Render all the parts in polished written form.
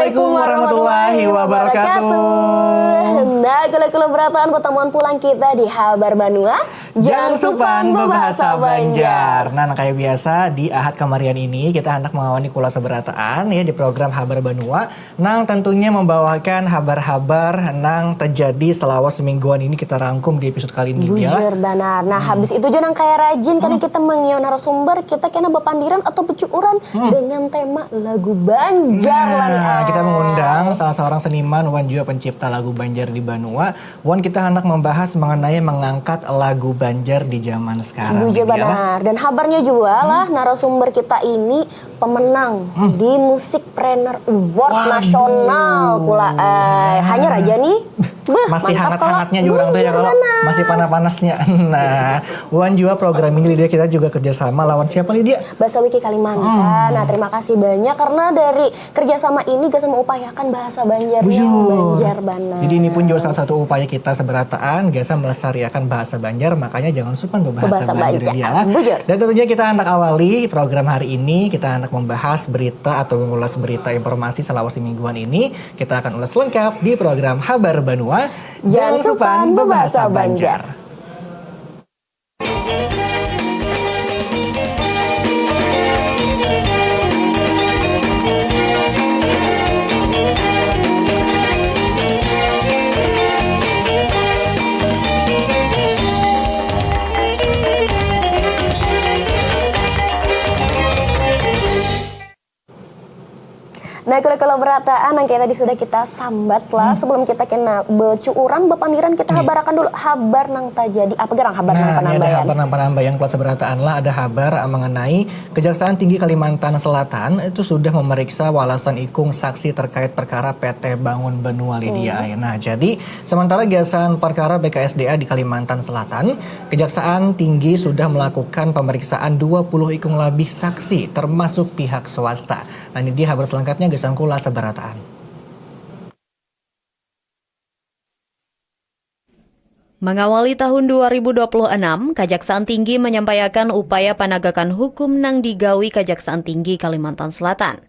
Assalamualaikum warahmatullahi wabarakatuh. Nah, kalau berataan pertemuan pulang kita di Habar Banua, Jangan supan berbahasa Banjar. Nah, kayak biasa di Ahad Kamarian ini kita hendak mengawali kula seberataan ya di program Habar Banua. Nang tentunya membawakan habar-habar nang terjadi selama semingguan ini kita rangkum di episode kali ini ya. Bujur benar. Nah, habis itu juga nang kayak rajin karena kita mengiau narasumber, kita kena bepandiran atau becukuran dengan tema lagu Banjar lah nih. Kita mengundang salah seorang seniman Wan juga pencipta lagu Banjar di Banua. Wan kita hendak membahas mengenai mengangkat lagu Banjar di zaman sekarang. Bujur benar. Dan kabarnya juga lah narasumber kita ini pemenang di Musikpreneur Award nasional pula. Hanya raja nih. Masih hangat-hangatnya juga tuh ya kalau masih panas-panasnya. Nah, Wan juga program ini Lydia kita juga kerjasama lawan siapa Lydia? Bahasa Wiki Kalimantan. Nah, terima kasih banyak karena dari kerjasama ini gak mengupayakan bahasa Banjarnya Banjar Bana. Jadi ini pun juga salah satu upaya kita seberataan gasa melestarikan bahasa Banjar, makanya jangan supan berbahasa Banjar dia. Dan tentunya kita hendak awali program hari ini, kita hendak membahas berita atau mengulas berita informasi selama semingguan ini. Kita akan ulas lengkap di program Habar Banua. Jangan supan berbahasa Banjar. Nah, kalau berataan yang kayak tadi sudah kita sambat lah sebelum kita kena becuuran bepandiran kita habarakan dulu habar nang tajadi apa gerang habar nang penambahan. Ada habar nang penambahan kelas berataan lah, ada habar mengenai Kejaksaan Tinggi Kalimantan Selatan itu sudah memeriksa walasan ikung saksi terkait perkara PT Bangun Benua Lydia. Nah, jadi sementara gasan perkara BKSDA di Kalimantan Selatan, Kejaksaan Tinggi sudah melakukan pemeriksaan 20 ikung lebih saksi termasuk pihak swasta. Nah, ini dia habar selengkapnya gasan kula seberataan. Mengawali tahun 2026, Kejaksaan Tinggi menyampaikan upaya penegakan hukum nang digawi Kejaksaan Tinggi Kalimantan Selatan.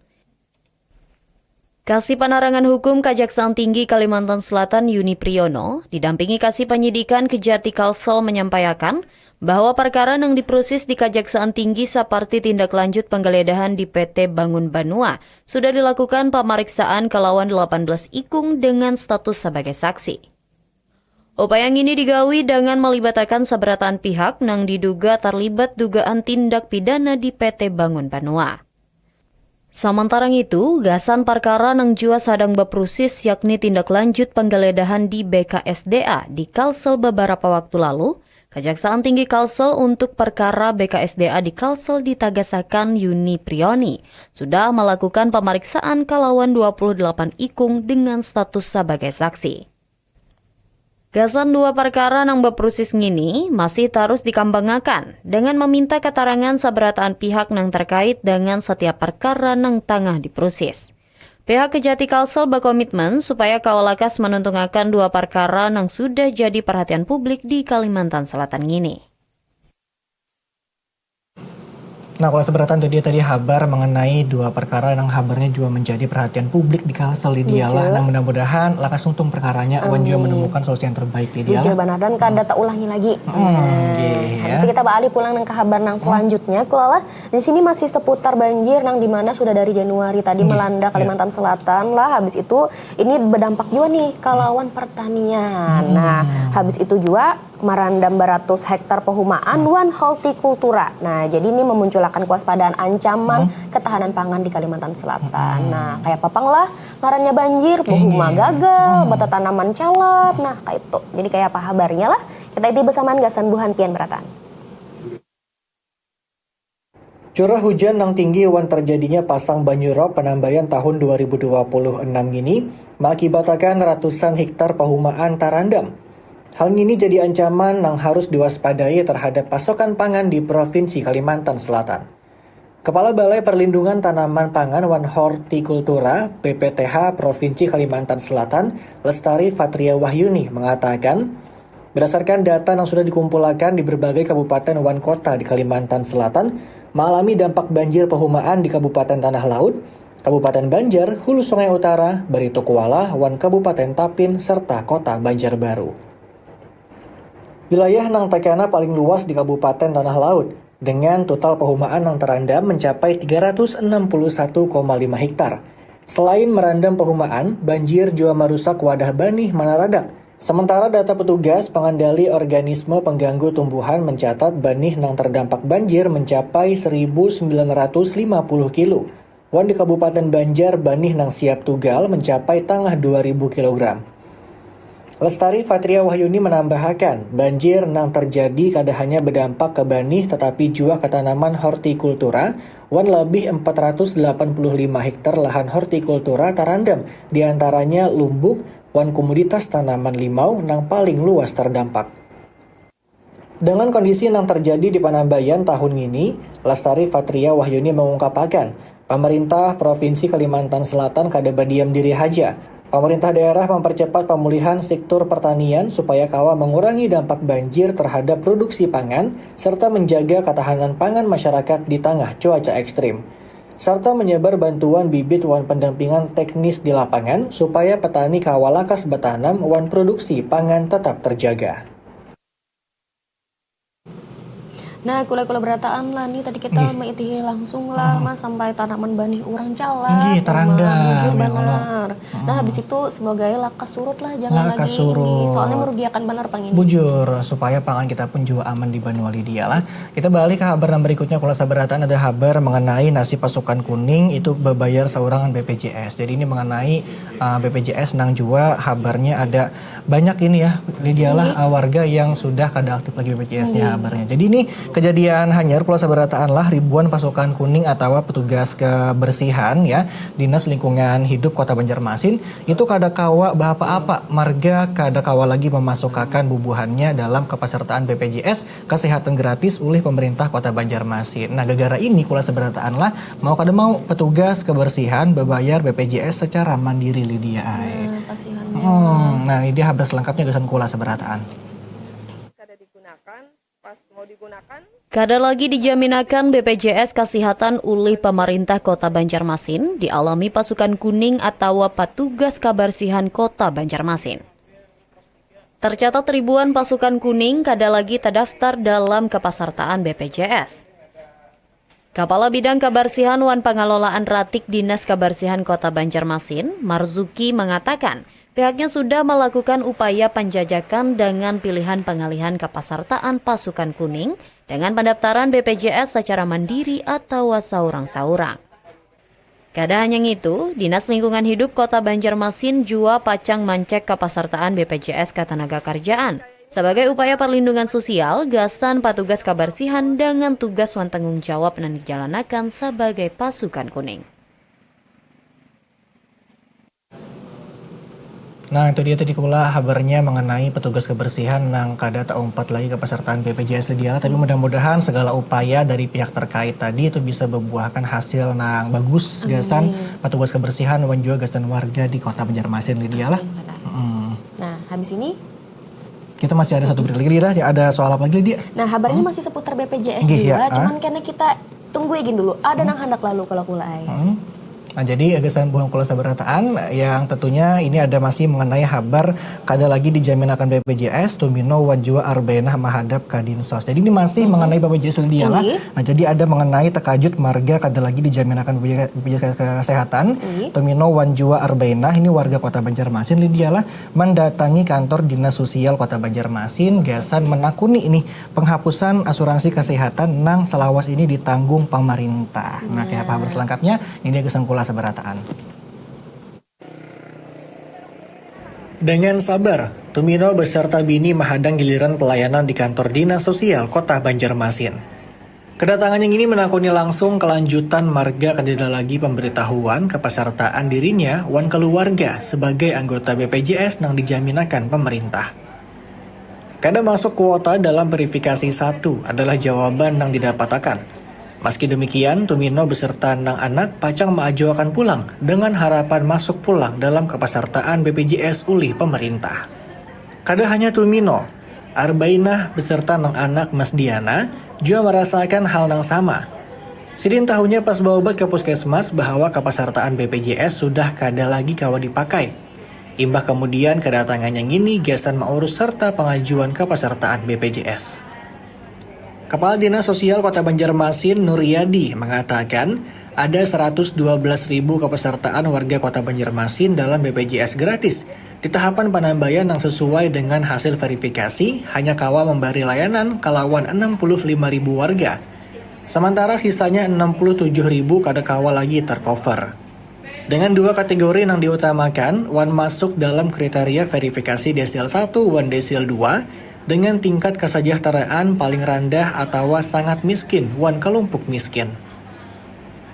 Kasih Penerangan Hukum Kejaksaan Tinggi Kalimantan Selatan Yuni Priyono didampingi Kasih Penyidikan Kejati Kalsel menyampaikan bahwa perkara yang diproses di Kejaksaan Tinggi seperti tindak lanjut penggeledahan di PT Bangun Banua sudah dilakukan pemeriksaan ke lawan 18 ikung dengan status sebagai saksi. Upaya ini digawi dengan melibatkan seberatan pihak yang diduga terlibat dugaan tindak pidana di PT Bangun Banua. Sementara itu, gasan perkara nang jua sadang beproses yakni tindak lanjut penggeledahan di BKSDA di Kalsel beberapa waktu lalu, Kejaksaan Tinggi Kalsel untuk perkara BKSDA di Kalsel ditagasakan Yuni Prioni sudah melakukan pemeriksaan ke lawan 28 ikung dengan status sebagai saksi. Gasan dua perkara nang beproses ngini masih terus dikembangkan dengan meminta keterangan sabarataan pihak nang terkait dengan setiap perkara nang tengah diproses. Pihak Kejati Kalsel berkomitmen supaya kawalakas menuntungakan dua perkara nang sudah jadi perhatian publik di Kalimantan Selatan ngini. Nah, kalau seberatan tadi habar mengenai dua perkara yang habarnya juga menjadi perhatian publik di Kalsel Lydia lah. Nah, mudah-mudahan lakas untung perkaranya Wan juga menemukan solusi yang terbaik Lydia lah. Benar dan kada tak ulangi lagi. Habis kita balik pulang nang ke habar nang selanjutnya. Kalau di sini masih seputar banjir nang dimana sudah dari Januari tadi melanda Kalimantan Selatan lah. Habis itu ini berdampak juga nih ke lawan pertanian. Nah, habis itu juga merendam beratus hektar pehumaan wan hortikultura. Nah, jadi ini memunculkan kewaspadaan ancaman ketahanan pangan di Kalimantan Selatan. Nah, kayak papang lah, ngarannya banjir, pehuma gagal, bata tanaman calap. Nah, kayak itu. Jadi kayak apa kabarnya lah? Kita itu bersamaan gasan buhan pian beratan. Curah hujan yang tinggi wan terjadinya pasang banjirop penambahan tahun 2026 ini mengakibatkan ratusan hektar pehumaan terendam. Hal ini jadi ancaman yang harus diwaspadai terhadap pasokan pangan di Provinsi Kalimantan Selatan. Kepala Balai Perlindungan Tanaman Pangan wan Hortikultura BPTH Provinsi Kalimantan Selatan, Lestari Fatria Wahyuni mengatakan, berdasarkan data yang sudah dikumpulkan di berbagai kabupaten wan kota di Kalimantan Selatan, mengalami dampak banjir pehumaan di Kabupaten Tanah Laut, Kabupaten Banjar, Hulu Sungai Utara, Barito Kuala, wan Kabupaten Tapin, serta Kota Banjarbaru. Wilayah nang tekana paling luas di Kabupaten Tanah Laut, dengan total pehumaan nang terendam mencapai 361,5 hektar. Selain merendam pehumaan, banjir juga merusak wadah benih manaradak. Sementara data petugas pengendali organisme pengganggu tumbuhan mencatat benih nang terdampak banjir mencapai 1.950 kilo. Wan di Kabupaten Banjar benih nang siap tugal mencapai tangah 2.000 kg. Lestari Fatria Wahyuni menambahkan, banjir nang terjadi kada hanya berdampak ke benih tetapi juga ke tanaman hortikultura. Wan lebih 485 hektar lahan hortikultura terendam, diantaranya lumbuk, wan komoditas tanaman limau nang paling luas terdampak. Dengan kondisi yang terjadi di Panambayan tahun ini, Lestari Fatria Wahyuni mengungkapkan, pemerintah Provinsi Kalimantan Selatan kada berdiam diri saja. Pemerintah daerah mempercepat pemulihan sektor pertanian supaya kawa mengurangi dampak banjir terhadap produksi pangan serta menjaga ketahanan pangan masyarakat di tengah cuaca ekstrim. Serta menyebar bantuan bibit wan pendampingan teknis di lapangan supaya petani kawalakas bertanam wan produksi pangan tetap terjaga. Nah, kula-kula berataan lah nih tadi kita maitihi langsung lah mas sampai tanaman benih urang calak. Terendam ya benar. Nah, habis itu semoga lakas surut lah jangan Lakas lagi. surut. Soalnya merugikan benar pang ini. Bujur supaya pangan kita pun juga aman di Banyuwangi dia lah. Kita balik ke kabar yang berikutnya. Kula sabarataan ada kabar mengenai nasib pasukan kuning itu berbayar saurangan BPJS. Jadi ini mengenai BPJS nang jua kabarnya ada banyak ini ya dialah warga yang sudah kada aktif lagi BPJS-nya kabarnya. Jadi ini kejadian hanyar Kula sabarataan lah ribuan pasukan kuning atau petugas kebersihan ya Dinas Lingkungan Hidup Kota Banjarmasin itu kada kawa apa-apa marga kada kawa lagi memasukkan bubuhannya dalam kepesertaan BPJS kesehatan gratis oleh pemerintah Kota Banjarmasin. Nah, gara-gara ini Kula sabarataan lah mau kada mau petugas kebersihan berbayar BPJS secara mandiri Lydia. Kasihannya. Nah, ini dia habis lengkapnya gesan Kula sabarataan. Kada digunakan pas mau digunakan Kada lagi dijaminakan BPJS Kesehatan oleh pemerintah Kota Banjarmasin dialami pasukan kuning atau petugas kebersihan Kota Banjarmasin. Tercatat ribuan pasukan kuning kada lagi terdaftar dalam kepesertaan BPJS. Kepala Bidang Kebersihan wan Pengelolaan Ratik Dinas Kebersihan Kota Banjarmasin, Marzuki mengatakan, pihaknya sudah melakukan upaya penjajakan dengan pilihan pengalihan kepesertaan pasukan kuning dengan pendaftaran BPJS secara mandiri atau saurang-saurang. Kada hanya itu, Dinas Lingkungan Hidup Kota Banjarmasin juga pacang mancek kepesertaan BPJS Ketenagakerjaan sebagai upaya perlindungan sosial gasan petugas kebersihan dengan tugas wan tanggung jawab yang dijalankan sebagai pasukan kuning. Nah, itu dia tadi Kula kabarnya mengenai petugas kebersihan nang kada taumpat lagi kepesertaan BPJS Lydia. Tapi mudah-mudahan segala upaya dari pihak terkait tadi itu bisa membuahkan hasil nang bagus gasan petugas kebersihan dan juga gasan warga di Kota Banjarmasin Lydia lah. Nah, habis ini Kita masih ada satu berita lagi Lydia. Ada soal apa lagi Lydia? nah kabarnya masih seputar BPJS Gih, juga, ya, cuman karena kita tunggu izin dulu. Ada nang hendak lalu kalau kulai. Nah, jadi agasan buang Kula sabarataan yang tentunya ini ada masih mengenai kabar kada lagi dijaminakan BPJS Tumino wan jua Arbeena menghadap ka Dinsos. Jadi ini masih mengenai BPJS Lydia lah. Nah, jadi ada mengenai tekajut marga kada lagi dijaminakan BPJS kesehatan Tumino wan jua Arbeena ini warga Kota Banjarmasin Lydia lah mendatangi kantor Dinas Sosial Kota Banjarmasin gasan menakuni ini penghapusan asuransi kesehatan nang selawas ini ditanggung pemerintah. Nah, kayak kabar selengkapnya ini agasan Kula sabarataan. Dengan sabar, Tumino beserta bini menghadang giliran pelayanan di kantor Dinas Sosial Kota Banjarmasin. Kedatangan yang ini menakuni langsung kelanjutan marga kada lagi pemberitahuan kepesertaan dirinya wan keluarga sebagai anggota BPJS yang dijaminakan pemerintah. Kada masuk kuota dalam verifikasi 1 adalah jawaban yang didapatkan. Meski demikian, Tumino beserta nang anak pacang mengajukan pulang dengan harapan masuk pulang dalam kepesertaan BPJS oleh pemerintah. Kada hanya Tumino, Arbainah beserta nang anak Mas Diana juga merasakan hal yang sama. Sidin tahunya pas bawa obat ke puskesmas bahwa kepesertaan BPJS sudah kada lagi kawa dipakai. Imbah kemudian kedatangannya ngini gesan maurus serta pengajuan kepesertaan BPJS. Kepala Dinas Sosial Kota Banjarmasin Nuryadi mengatakan ada 112.000 kepesertaan warga Kota Banjarmasin dalam BPJS gratis. Di tahapan penambahan yang sesuai dengan hasil verifikasi hanya kawa memberi layanan kalawan 65.000 warga. Sementara sisanya 67.000 kada kawa lagi tercover. Dengan dua kategori yang diutamakan, wan masuk dalam kriteria verifikasi desil 1, wan desil 2, dengan tingkat kesejahteraan paling rendah atau sangat miskin, wan kelompok miskin.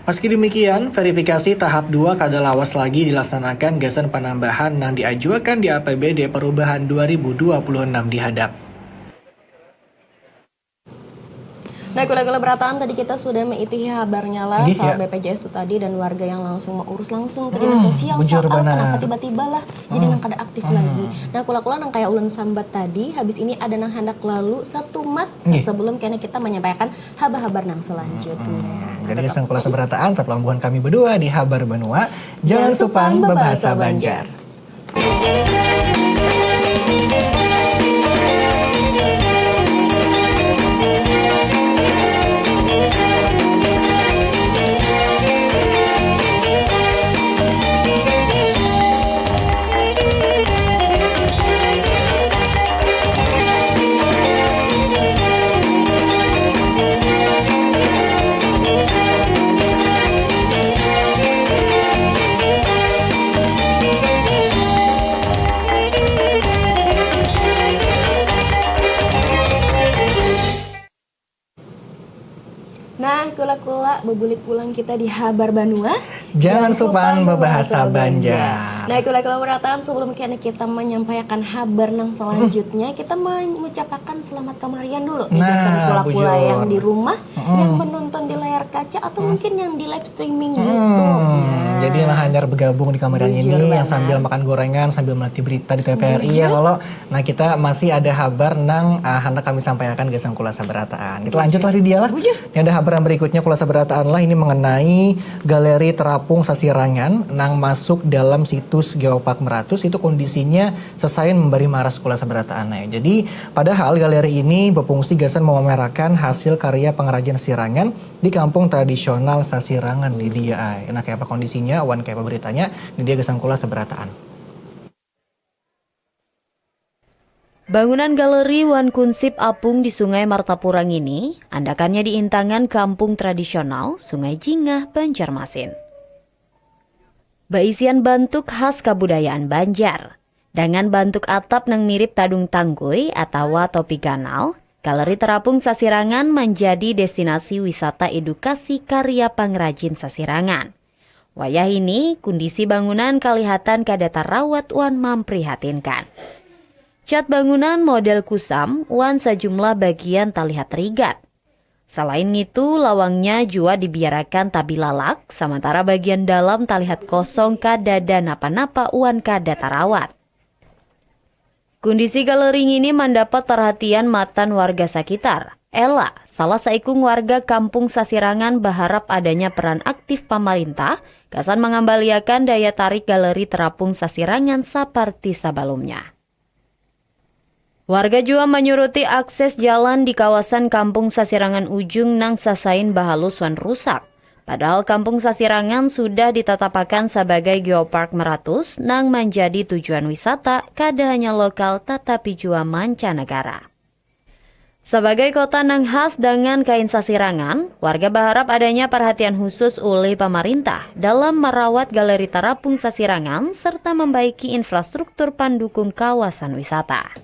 Meski demikian, verifikasi tahap 2 kada lawas lagi dilaksanakan gasan penambahan yang diajukan di APBD Perubahan 2026 dihadap. Nah, kula-kula berataan tadi kita sudah mengikuti kabarnya lah Gih, soal ya. BPJS itu tadi dan warga yang langsung mau urus langsung ke dinas sosial bujur soal benar. kenapa tiba-tiba lah jadi nang kada aktif lagi. Nah, kula-kula nang kayak ulun sambat tadi, habis ini ada nang hendak lalu satu mat Gih. sebelum kena kita menyampaikan habar-habar nang selanjutnya. Jadi sang kula seberataan tetap lambuhan kami berdua di Habar Benua. Jangan supan berbahasa Banjar. Nah, kula-kula bebulik pulang kita di Habar Banua. Jangan supan berbahasa Banjar. Nah, kula-kula berataan sebelum kita menyampaikan habar nang selanjutnya, kita mengucapkan selamat kemarian dulu. Nah, Kula-kula bujur. yang di rumah, yang menonton di layar kaca atau mungkin yang di live streaming YouTube. Jadi nah hanya bergabung di kamar yang Bujur ini yang banget. sambil makan gorengan sambil melatih berita di TVRI ya kalau nah kita masih ada habar nang hendak kami sampaikan ke sang kula sabarataan. Kita lanjut lah di dia lah. Ini ada habar yang berikutnya kula sabarataan lah ini mengenai Galeri Terapung Sasirangan nang masuk dalam situs Geopark Meratus itu kondisinya sesain memberi maras kula sabarataan ya. Jadi padahal galeri ini berfungsi gasan memamerkan hasil karya pengrajin Sasirangan di kampung tradisional Sasirangan di dia. Nah kayak apa kondisinya, wan kayak apa beritanya, di dia gesang kula seberataan. Bangunan galeri Wan Kunsip Apung di Sungai Martapurang ini andakannya di intangan kampung tradisional Sungai Jingah, Banjarmasin. Baisian bentuk khas kebudayaan Banjar. Dengan bentuk atap nang mirip tadung tangguy atau topi ganal, Galeri Terapung Sasirangan menjadi destinasi wisata edukasi karya pengrajin Sasirangan. Wayah ini, kondisi bangunan kelihatan kada tarawat wan memprihatinkan. Cat bangunan model kusam, wan sejumlah bagian terlihat rigat. Selain itu, lawangnya juga dibiarkan tabilalak, sementara bagian dalam terlihat kosong kada ada napa-napa wan kada tarawat. Kondisi galeri ini mendapat perhatian matan warga sekitar. Ella, salah seikung warga kampung Sasirangan berharap adanya peran aktif pemerintah gasan mengembalikan daya tarik Galeri Terapung Sasirangan seperti sebelumnya. Warga juga menyuruti akses jalan di kawasan kampung Sasirangan Ujung nang sasain bahalus wan rusak. Padahal kampung Sasirangan sudah ditetapkan sebagai Geopark Meratus nang menjadi tujuan wisata kada hanya lokal tetapi juga mancanegara. Sebagai kota nang khas dengan kain Sasirangan, warga berharap adanya perhatian khusus oleh pemerintah dalam merawat Galeri Terapung Sasirangan serta membaiki infrastruktur pendukung kawasan wisata.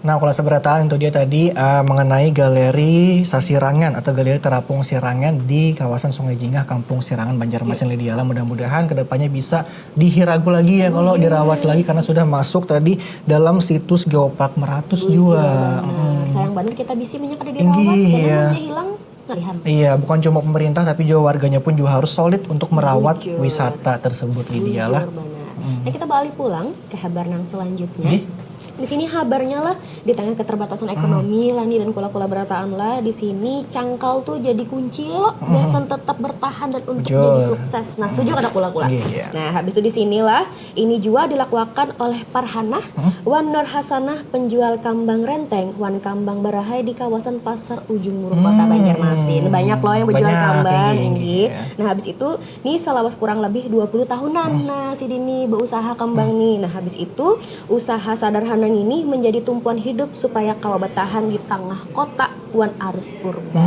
Nah, kalau seberataan itu dia tadi mengenai Galeri Sasirangan atau Galeri Terapung Sirangan di kawasan Sungai Jingah, Kampung Sirangan, Banjarmasin Lidiala. Mudah-mudahan kedepannya bisa dihiragu lagi ya kalau dirawat lagi karena sudah masuk tadi dalam situs Geopark Meratus juga. Sayang banget kita bisa minyak ada Tinggi, dirawat, jadi iya. umurnya hilang nggak lihat. Iya, bukan cuma pemerintah tapi juga warganya pun juga harus solid untuk merawat Bujur. wisata tersebut Lidiala. Bujur banget. Nah, kita balik pulang ke habar nang selanjutnya. Ih. Di sini habarnya lah di tengah keterbatasan ekonomi lani dan kula-kula berataan lah di sini cangkal tuh jadi kunci lo gasan tetap bertahan dan untuk jadi sukses. Nah, setuju kata kula-kula. Nah, habis itu di sinilah ini juga dilakukan oleh Parhana Wan Nur Hasanah penjual kambang renteng Wan Kambang Barahai di kawasan Pasar Ujung Murung Kota Banjarmasin. Banyak loh yang berjual kambang tinggi. Nah, habis itu nih selawas kurang lebih 20 tahunan. Nah, si Dini berusaha kambang nih. Nah, habis itu usaha sederhana ini menjadi tumpuan hidup supaya kau bertahan di tengah kota wan arus urban.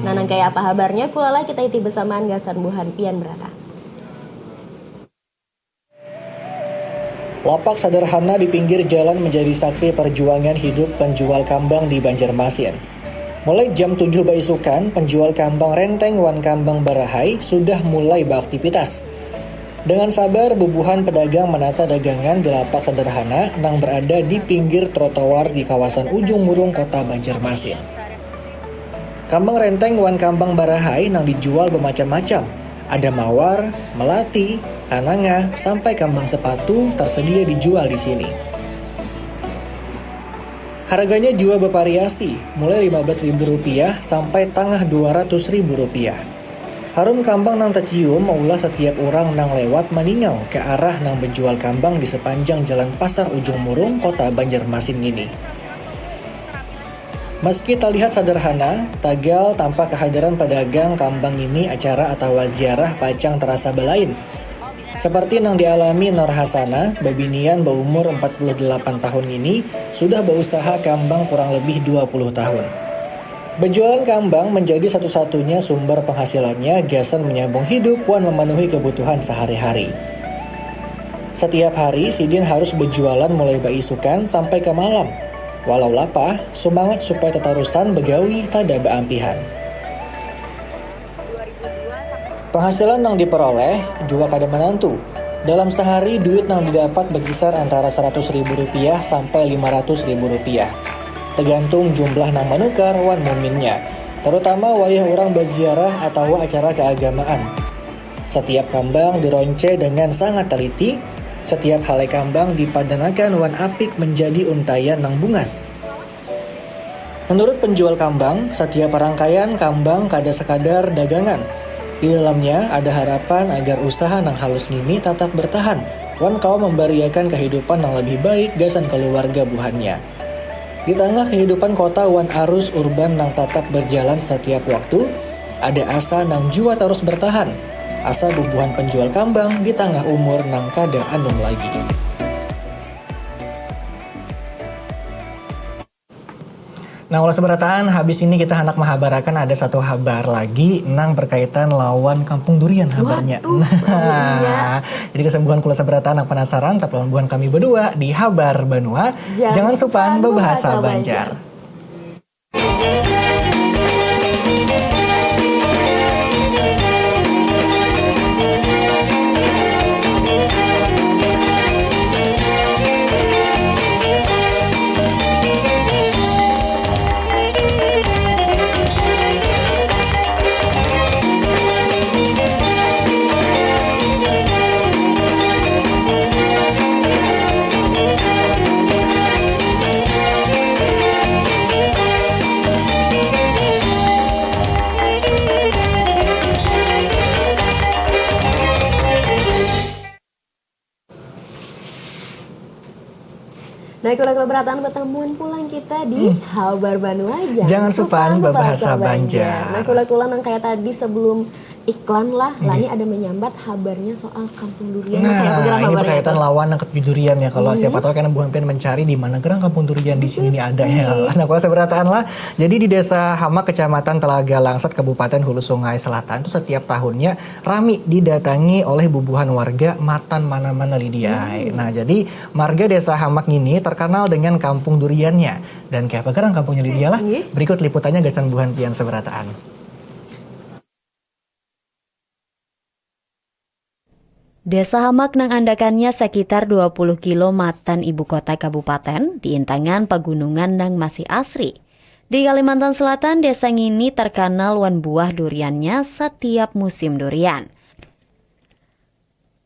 Nah, nang kayak apa kabarnya kulala kita iti bersamaan gasan buhan pian berata. Lapak sederhana di pinggir jalan menjadi saksi perjuangan hidup penjual kambang di Banjarmasin. Mulai jam 7 baisukan, penjual kambang renteng Wan Kambang Barahai sudah mulai beraktivitas. Dengan sabar, bubuhan pedagang menata dagangan di lapak sederhana yang berada di pinggir trotoar di kawasan Ujung Murung Kota Banjarmasin. Kambang renteng Wan Kambang Barahai yang dijual bermacam-macam. Ada mawar, melati, kananga, sampai kambang sepatu tersedia dijual di sini. Harganya juga bervariasi, mulai Rp15.000 sampai tengah Rp200.000. Harum kambang nang tercium maulah setiap orang nang lewat meningau ke arah nang menjual kambang di sepanjang jalan Pasar Ujung Murung, Kota Banjarmasin ini. Meski terlihat sederhana, tagal tanpa kehadiran pedagang kambang ini acara atau ziarah pacang terasa belain. Seperti yang dialami Nur Hasanah, babinian berumur 48 tahun ini sudah berusaha kambang kurang lebih 20 tahun. Berjualan kambang menjadi satu-satunya sumber penghasilannya gasan menyambung hidup wan memenuhi kebutuhan sehari-hari. Setiap hari Sidin harus berjualan mulai baisukan sampai ke malam. Walau lapah, semangat supaya tetarusan begawi tada beampihan. Penghasilan yang diperoleh juga kada menentu. Dalam sehari duit yang didapat berkisar antara Rp100.000 sampai Rp500.000. Tergantung jumlah nang manukar wan muminnya, terutama wayah orang berziarah atau acara keagamaan. Setiap kambang dironce dengan sangat teliti, setiap helai kambang dipadanakan wan apik menjadi untayan nang bungas. Menurut penjual kambang, setiap rangkaian kambang kada sekadar dagangan. Di dalamnya ada harapan agar usaha nang halus ngini tetap bertahan, wan kau memberiakan kehidupan yang lebih baik gasan keluarga buhannya. Di tengah kehidupan kota wan arus urban nang tetap berjalan setiap waktu, ada asa nang jua terus bertahan. Asa bubuhan penjual kambang di tengah umur nang kada anum lagi. Nah, ulah seberataan, habis ini kita hendak menghabarakan ada satu kabar lagi nang berkaitan lawan Kampung Durian kabarnya. Nah, jadi kesembuhan kula seberataan nang penasaran tapi lawan buhan kami berdua di Habar Banua. Jangan supan berbahasa Banjar. Nah, kalau berataan pertemuan pulang kita di Habar Banua aja. Jangan supan berbahasa Banjar. Nah, kula-kula nang kayak tadi sebelum iklan lah, Lani ada menyambat kabarnya soal Kampung Durian. Nah, ini berkaitan lawan nang ketpi durian ya. Kalau siapa tahu kan buhan pengen mencari di mana gerang Kampung Durian di sini nih ada ya. Nah, kalau seberataan lah. Jadi di Desa Hamak, Kecamatan Telaga Langsat, Kabupaten Hulu Sungai Selatan itu setiap tahunnya rami didatangi oleh bubuhan warga matan mana-mana lidiai. Nah, jadi marga Desa Hamak ini terkenal dengan Kampung Duriannya. Dan kayak apa gerang kampungnya Lidia lah. Berikut liputannya gasan buhan pian seberataan. Desa Hamak nang andakannya sekitar 20 kilo matan ibu kota kabupaten di intangan pegunungan nang masih asri. Di Kalimantan Selatan, desa ini terkenal wan buah duriannya setiap musim durian.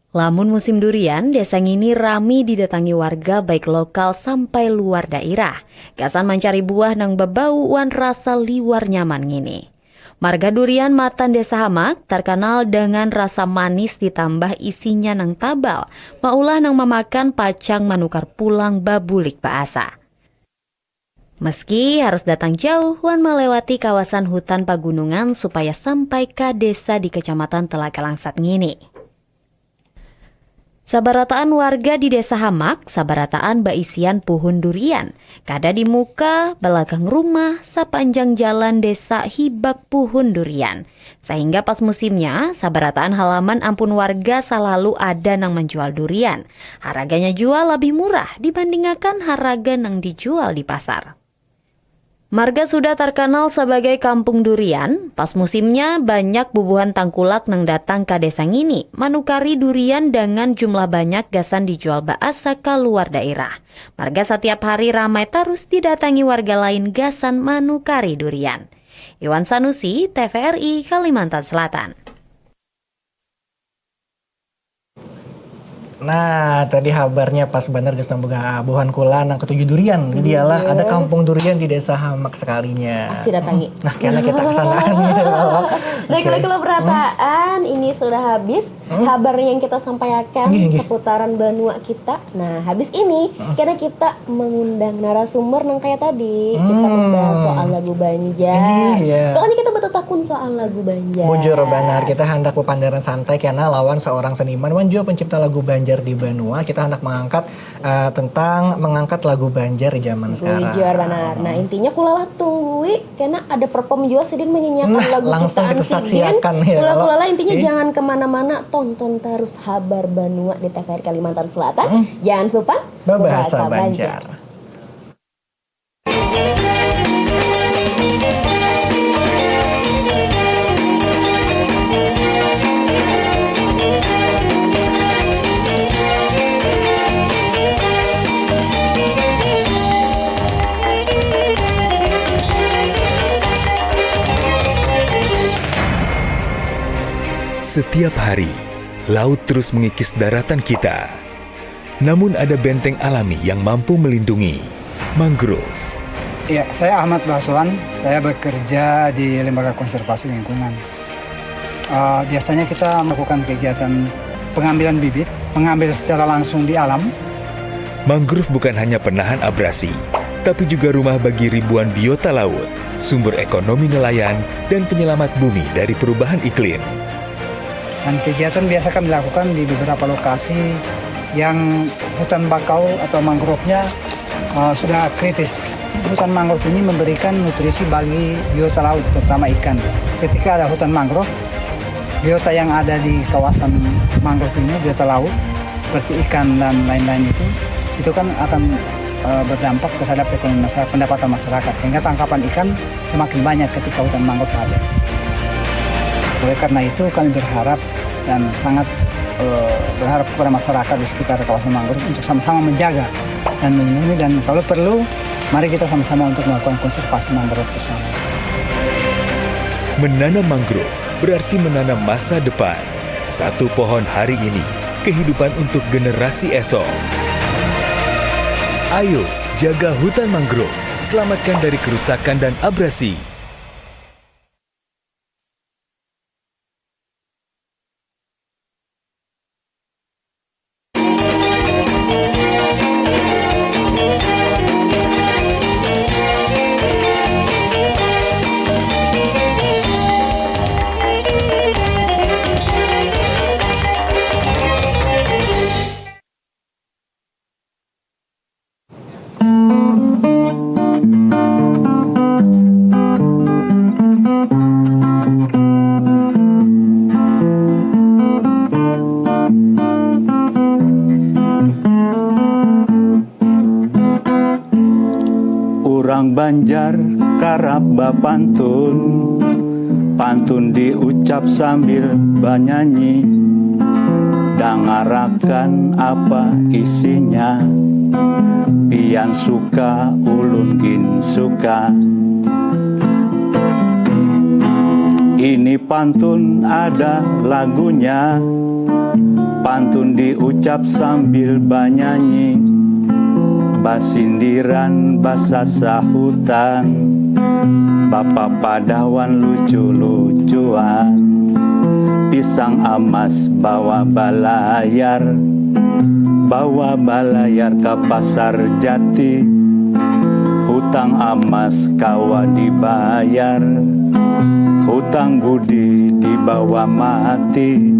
Lamun musim durian, desa ngini rami didatangi warga baik lokal sampai luar daerah. Gasan mencari buah nang bebau wan rasa liwar nyaman ngini. Marga durian matan desa Hamak terkenal dengan rasa manis ditambah isinya nang tabal. Maulah nang memakan pacang manukar pulang babulik baasa. Meski harus datang jauh, wan melewati kawasan hutan pagunungan supaya sampai ke desa di Kecamatan Telaga Langsat ngini. Sabarataan warga di desa Hamak, sabarataan baisian pohon durian. Kada di muka, belakang rumah, sepanjang jalan desa hibak pohon durian. Sehingga pas musimnya, sabarataan halaman ampun warga selalu ada nang menjual durian. Harganya jual lebih murah dibandingkan harga nang dijual di pasar. Marga sudah terkenal sebagai kampung durian. Pas musimnya banyak bubuhan tangkulak nang datang ke desa ngini. Manukari durian dengan jumlah banyak gasan dijual baasa ke luar daerah. Marga setiap hari ramai terus didatangi warga lain gasan manukari durian. Iwan Sanusi, TVRI, Kalimantan Selatan. Nah, tadi kabarnya pas bener geus boga buhan kula nang ketujuh durian. Jadi ialah ada kampung durian di desa Hamak sekalinya. Masih datangi. Nah, kayaknya kita kesanaan gitu. Nah, kalau berataan ini sudah habis kabarnya yang kita sampaikan seputaran benua kita. Nah, habis ini karena kita mengundang narasumber nang kayak tadi kita membahas soal lagu Banjar. Pokoknya kita betul takun soal lagu Banjar. Bujur benar, kita hendak pepandaran santai karena lawan seorang seniman wan juga pencipta lagu Banjar di Banua. Kita hendak mengangkat mengangkat lagu Banjar di zaman sekarang. Bujur benar. Nah, intinya kulalah tungguin karena ada perform juga Sidin menyanyikan lagu ciptaan Sidin. Kula intinya jangan kemana-mana, tonton terus Habar Banua di TVRI Kalimantan Selatan. Jangan lupa Bahasa Banjar. Setiap hari, laut terus mengikis daratan kita. Namun ada benteng alami yang mampu melindungi, mangrove. Ya, saya Ahmad Baswan. Saya bekerja di Lembaga Konservasi Lingkungan. Biasanya kita melakukan kegiatan pengambilan bibit, mengambil secara langsung di alam. Mangrove bukan hanya penahan abrasi, tapi juga rumah bagi ribuan biota laut, sumber ekonomi nelayan, dan penyelamat bumi dari perubahan iklim. Dan kegiatan biasa kami lakukan di beberapa lokasi yang hutan bakau atau mangrove-nya sudah kritis. Hutan mangrove ini memberikan nutrisi bagi biota laut, terutama ikan. Ketika ada hutan mangrove, biota yang ada di kawasan mangrove ini, biota laut, seperti ikan dan lain-lain itu kan akan berdampak terhadap ekonomi masyarakat, pendapatan masyarakat, sehingga tangkapan ikan semakin banyak ketika hutan mangrove ada. Oleh karena itu kami berharap dan sangat berharap kepada masyarakat di sekitar kawasan mangrove untuk sama-sama menjaga dan melindungi, dan kalau perlu mari kita sama-sama untuk melakukan konservasi mangrove bersama. Menanam mangrove berarti menanam masa depan. Satu pohon hari ini, kehidupan untuk generasi esok. Ayo, jaga hutan mangrove, selamatkan dari kerusakan dan abrasi. Urang Banjar karap bapantun, pantun diucap sambil banyanyi, dangarakan apa isinya, pian suka ulun gin suka. Ini pantun ada lagunya, pantun diucap sambil banyanyi, basindiran basa sahutan, bapak padawan lucu-lucuan, pisang amas bawa balayar ke pasar jati, hutang amas kawa dibayar, hutang budi dibawa mati,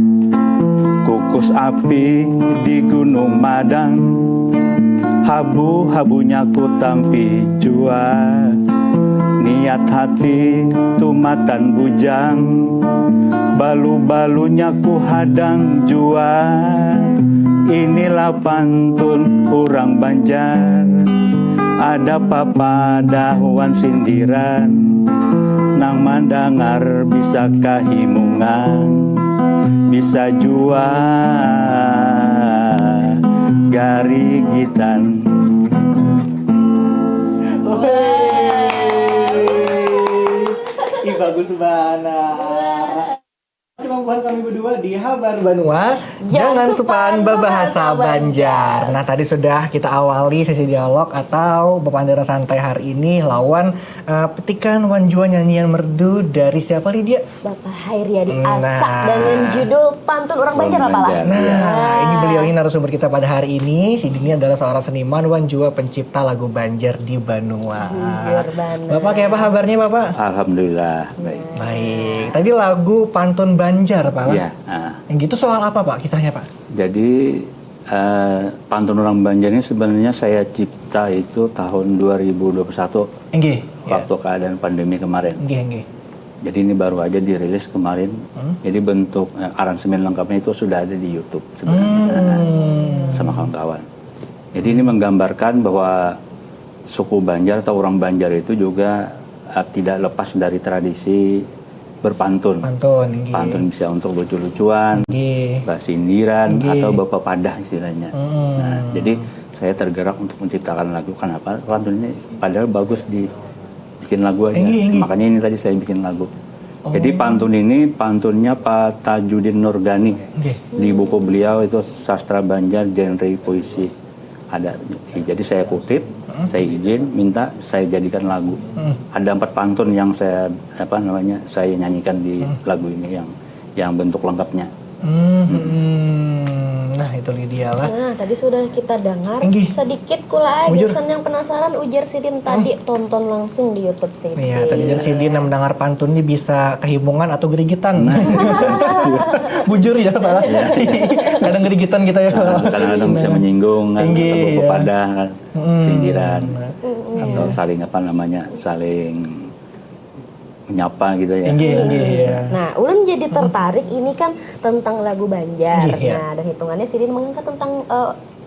kukus api di Gunung Madang, habu-habunya ku tampi jua, niat hati tumatan bujang, balu-balunya ku hadang jua. Inilah pantun orang Banjar, ada papadawan sindiran, nang mandangar bisa kahimungan, bisa jua garigitan. Ih, bagus banget. Kemampuan kami berdua di Habar Banua, jangan supan berbahasa Banjar. Nah, tadi sudah kita awali sesi dialog atau Bepandera Santai hari ini lawan petikan Wanjua nyanyian merdu dari siapa, Lydia? Bapak Hairiadi Asak dengan judul Pantun Orang Banjar apa lah? Nah, ini beliau ini narasumber kita pada hari ini. Si Dini adalah seorang seniman Wanjua pencipta lagu Banjar di Banua. Bapak, kayak apa kabarnya, Bapak? Alhamdulillah baik. Baik. Tadi lagu Pantun Banjar, Pak. Iya. Yang gitu soal apa, Pak? Kisahnya, Pak? Jadi pantun orang Banjar ini sebenarnya saya cipta itu tahun 2021. Nggih. Waktu keadaan pandemi kemarin. Nggih. Jadi ini baru aja dirilis kemarin. Jadi bentuk aransemen lengkapnya itu sudah ada di YouTube sebenarnya sama kawan-kawan. Jadi ini menggambarkan bahwa suku Banjar atau orang Banjar itu juga tidak lepas dari tradisi berpantun. Pantun bisa untuk lucu-lucuan, basindiran, atau bapak padah istilahnya. Nah, jadi saya tergerak untuk menciptakan lagu. Kenapa? Pantun ini padahal bagus dibikin lagu aja. Makanya ini tadi saya bikin lagu. Jadi pantun ini pantunnya Pak Tajudin Nurgani. Di buku beliau itu Sastra Banjar Genre Puisi. Ada. Jadi saya kutip, saya izin, minta saya jadikan lagu. Ada 4 pantun yang saya saya nyanyikan di lagu ini yang bentuk lengkapnya. Nah, itu Lydia lah. Nah, tadi sudah kita dengar sedikit kula Jackson yang penasaran ujar Sidin tadi tonton langsung di YouTube Sidin. Iya, tadi ujar Sidin yang mendengar pantun ini bisa kehimungan atau gerigitan. Bujur ya, Pak. Kadang gerigitan kita ya. Kadang-kadang bisa menyinggung kan, atau kepada sindiran atau saling saling menyapa gitu ya. Nah, ulun jadi tertarik ini kan tentang lagu Banjar. Nah, dan hitungannya Sidin mengangkat tentang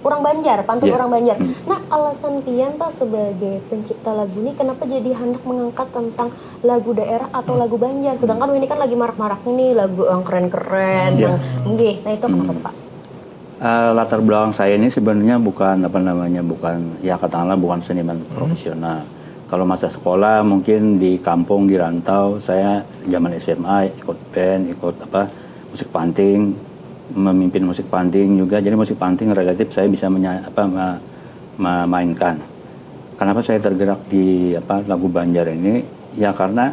orang Banjar, pantun orang Banjar. Nah, alasan pian Pak sebagai pencipta lagu ini kenapa jadi hendak mengangkat tentang lagu daerah atau lagu Banjar? Sedangkan ini kan lagi marak-marak nih lagu yang keren-keren. Nah, itu kenapa Pak? Latar belakang saya ini sebenarnya bukan katakanlah bukan seniman profesional. Kalau masa sekolah mungkin di kampung di rantau, saya zaman SMA ikut band, musik panting, memimpin musik panting juga. Jadi musik panting relatif saya bisa memainkan. Kenapa saya tergerak di lagu Banjar ini? Ya karena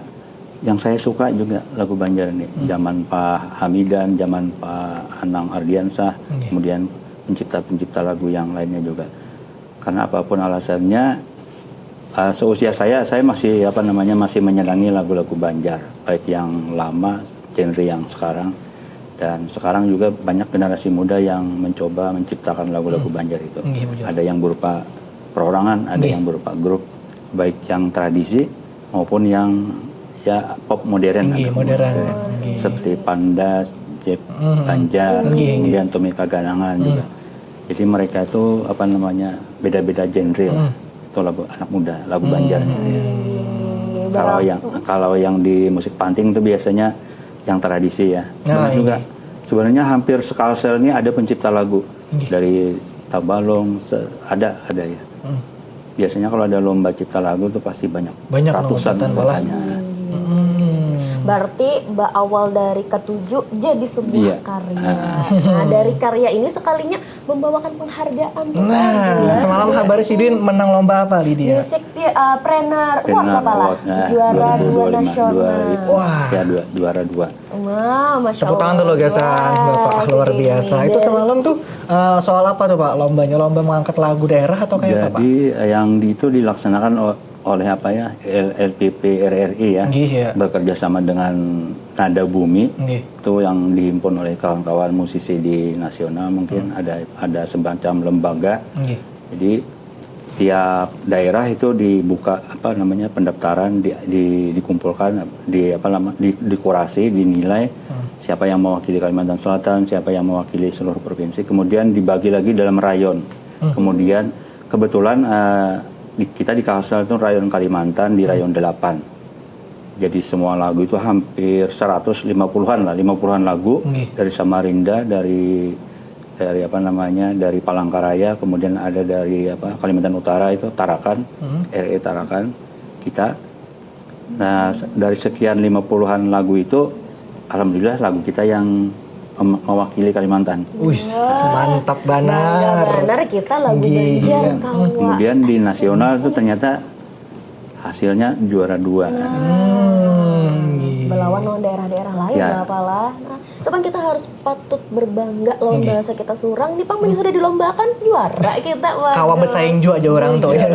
yang saya suka juga lagu Banjar ini. Zaman Pak Hamidan, zaman Pak Anang Ardiansah, kemudian pencipta-pencipta lagu yang lainnya juga. Karena apapun alasannya, seusia saya masih masih menyenangi lagu-lagu Banjar, baik yang lama, genre yang sekarang, dan sekarang juga banyak generasi muda yang mencoba menciptakan lagu-lagu Banjar itu. Ada yang berupa perorangan, ada yang berupa grup, baik yang tradisi maupun yang pop modern. Seperti Pandas, Jep Banjar, kemudian Tomika Ganangan juga. Jadi mereka itu beda-beda genre lah. Itu lagu anak muda, lagu Banjar. Kalau yang di musik panting itu biasanya yang tradisi ya. Juga sebenarnya hampir sekalsel ini ada pencipta lagu dari Tabalong, ada ya. Biasanya kalau ada lomba cipta lagu itu pasti banyak ratusan pesertanya. Berarti awal dari ketujuh jadi sebuah Iya. karya. Nah, dari karya ini sekalinya membawakan penghargaan tuh. Nah, semalam kabar Sidin menang lomba apa Lydia? Music Trainer Award Trainer apa lah? Award, nah, Juara 2 2025, nasional. Wah. Ya, juara 2. Wah, Masya Tepuk tangan dulu Gasan, Wah, Bapak luar ini biasa. Itu dari- semalam tuh soal apa tuh Pak lombanya? Lomba mengangkat lagu daerah atau kayak apa Pak? Jadi yang itu dilaksanakan oleh apa ya, LPP RRI ya, Nggih, ya. bekerja sama dengan Nada Bumi. Nggih. Itu yang dihimpun oleh kawan-kawan musisi di nasional, mungkin ada semacam lembaga. Nggih. Jadi tiap daerah itu dibuka apa namanya pendaftaran, dikumpulkan, dikurasi, dinilai siapa yang mewakili Kalimantan Selatan, siapa yang mewakili seluruh provinsi, kemudian dibagi lagi dalam rayon. Kemudian kebetulan kita di Kalsel itu rayon Kalimantan di rayon 8. Jadi semua lagu itu hampir 150-an lah, 50-an lagu dari Samarinda, dari apa namanya, dari Palangkaraya, kemudian ada dari apa Kalimantan Utara itu Tarakan, RE Tarakan kita. Nah, dari sekian 50-an lagu itu alhamdulillah lagu kita yang mewakili Kalimantan. Wih, mantap Bangga banar. benar kita lagu Nggih. Banjar Kawa. Kemudian di nasional itu ternyata hasilnya juara 2. Melawan lawan daerah-daerah lain Ya. nggak apalah. Nah, itu kan kita harus patut berbangga lawan bahasa kita surang. Di Pang sudah dilombakan juara kita. Kawa bersaing juga aja orang tuh ya.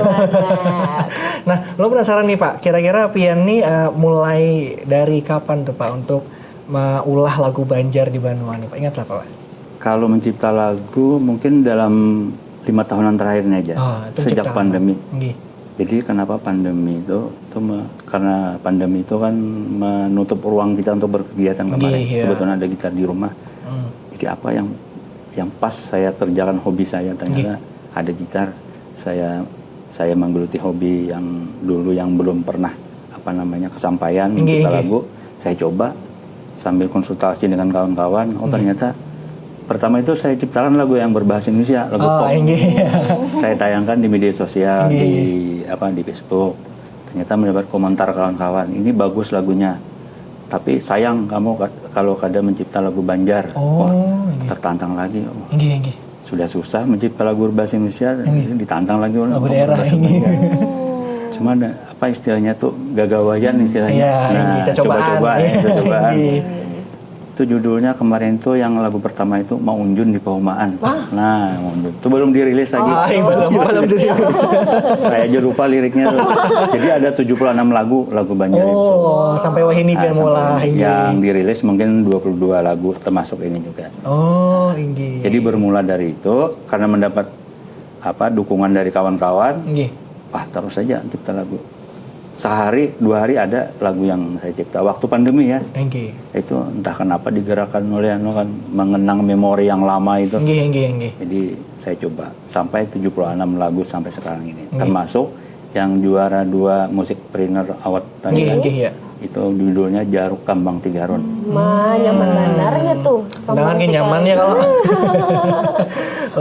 Nah, lo penasaran nih Pak, kira-kira Pian nih mulai dari kapan tuh Pak untuk mengulah lagu Banjar di Banua nih Pak? Ingatlah Pak. Kalau mencipta lagu mungkin dalam 5 tahunan terakhir ini aja, Oh, itu sejak ciptaan. pandemi. Nggih. Jadi kenapa pandemi itu karena pandemi itu kan menutup ruang kita untuk berkegiatan kemarin. Iya. Kebetulan ada gitar di rumah. Jadi apa yang pas saya kerjakan hobi saya, ternyata ada gitar. Saya menggeluti hobi yang dulu yang belum pernah apa namanya kesampaian mencipta lagu. Saya coba sambil konsultasi dengan kawan-kawan. Oh ternyata pertama itu saya ciptakan lagu yang berbahasa Indonesia, lagu pop. Saya tayangkan di media sosial, di Facebook. Ternyata mendapat komentar kawan-kawan, ini bagus lagunya. Tapi sayang kamu kalau kada mencipta lagu Banjar. Tertantang lagi. Sudah susah mencipta lagu berbahasa Indonesia, ditantang lagi lagu daerah Banjar. Cuma ada apa istilahnya tuh gagawayan istilahnya. Iya, kita cobaan. Itu judulnya kemarin tuh yang lagu pertama itu Maunjun di Paumaan. Nah, Maunjun. Itu belum dirilis lagi. Belum dirilis. Saya aja lupa liriknya tuh. Jadi ada 76 lagu Banjar itu. Sampai wahini Pian mulai. Yang dirilis mungkin 22 lagu termasuk ini juga. Jadi bermula dari itu karena mendapat dukungan dari kawan-kawan. Wah, terus saja cipta lagu. Sehari, 2 hari ada lagu yang saya cipta. Waktu pandemi ya. Itu entah kenapa digerakkan oleh kan mengenang memori yang lama itu. Jadi saya coba sampai 76 lagu sampai sekarang ini. Termasuk yang juara 2 Music Trainer Award tadi. Itu judulnya Jaruk Kambang Tigaron. Nyaman banarnya tuh. Dengan nyaman ya kalau.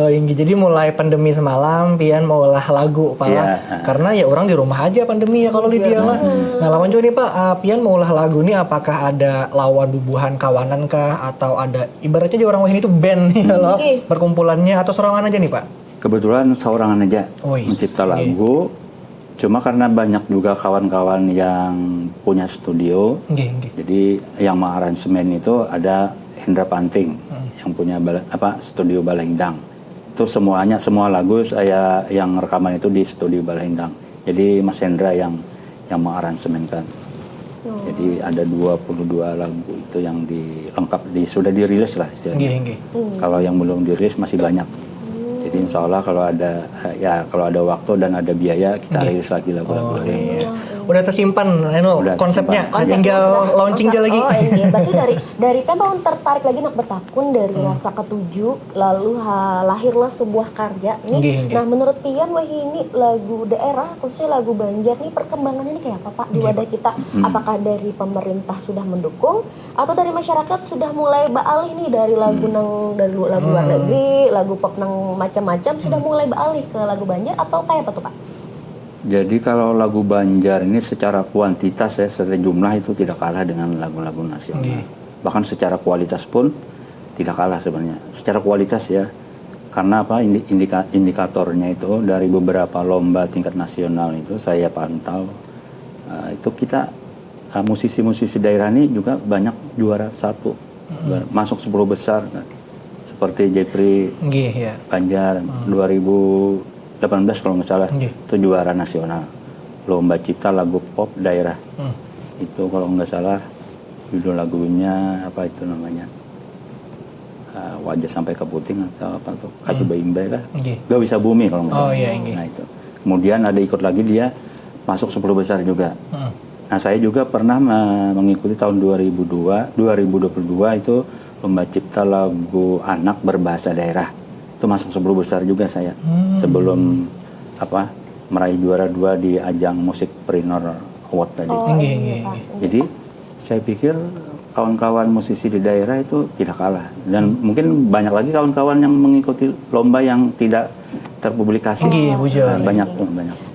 Jadi mulai pandemi semalam Pian mau olah lagu Pak lah. Karena ya orang di rumah aja pandemi ya kalau Lydia lah. Nah lawan juga nih Pak, Pian mau olah lagu nih apakah ada lawan bubuhan kawanan kah atau ada ibaratnya aja orang wah ini tuh band nih kalau perkumpulannya atau seorangan aja nih Pak? Kebetulan seorangan aja mencipta lagu. Cuma karena banyak juga kawan-kawan yang punya studio. Jadi yang mengaransemen itu ada Hendra Panting yang punya studio Balehindang. Itu semua lagu saya yang rekaman itu di studio Balehindang. Jadi Mas Hendra yang mengaransemenkan. Jadi ada 22 lagu itu yang sudah dirilis lah istilahnya. Kalau yang belum dirilis masih banyak. Jadi insya Allah kalau ada waktu dan ada biaya kita rilis lagi lagu-lagu lain. Udah tersimpan, konsepnya, tinggal launching aja lagi. Berarti dari Pembangun tertarik lagi nak bertakun dari rasa ketujuh, lalu lahirlah sebuah karya nih. Nah menurut Pian wah ini lagu daerah, khususnya lagu Banjar nih perkembangannya ini kayak apa Pak di wadah kita? Apakah dari pemerintah sudah mendukung atau dari masyarakat sudah mulai beralih nih dari lagu dari lagu luar negeri, lagu pop nang macam-macam sudah mulai beralih ke lagu Banjar atau kayak apa tuh Pak? Jadi kalau lagu Banjar ini secara kuantitas ya, secara jumlah itu tidak kalah dengan lagu-lagu nasional. Bahkan secara kualitas pun tidak kalah sebenarnya. Secara kualitas ya, karena apa? Indikatornya itu dari beberapa lomba tingkat nasional itu saya pantau, itu kita musisi-musisi daerah ini juga banyak juara 1, masuk 10 besar. Seperti Jepri Banjar 2018 kalau nggak salah, itu juara nasional lomba cipta lagu pop daerah. Itu kalau nggak salah judul lagunya apa itu namanya, Wajah Sampai ke Puting atau apa tuh, Kaki Baimbai kah, Gak Bisa Bumi kalau nggak salah. Nah itu kemudian ada ikut lagi, dia masuk 10 besar juga. Nah saya juga pernah mengikuti tahun 2022 itu lomba cipta lagu anak berbahasa daerah, itu masuk 10 besar juga saya, sebelum apa meraih juara 2 di ajang musik Perinor Award tadi. Jadi saya pikir kawan-kawan musisi di daerah itu tidak kalah, dan mungkin banyak lagi kawan-kawan yang mengikuti lomba yang tidak terpublikasi. Banyak.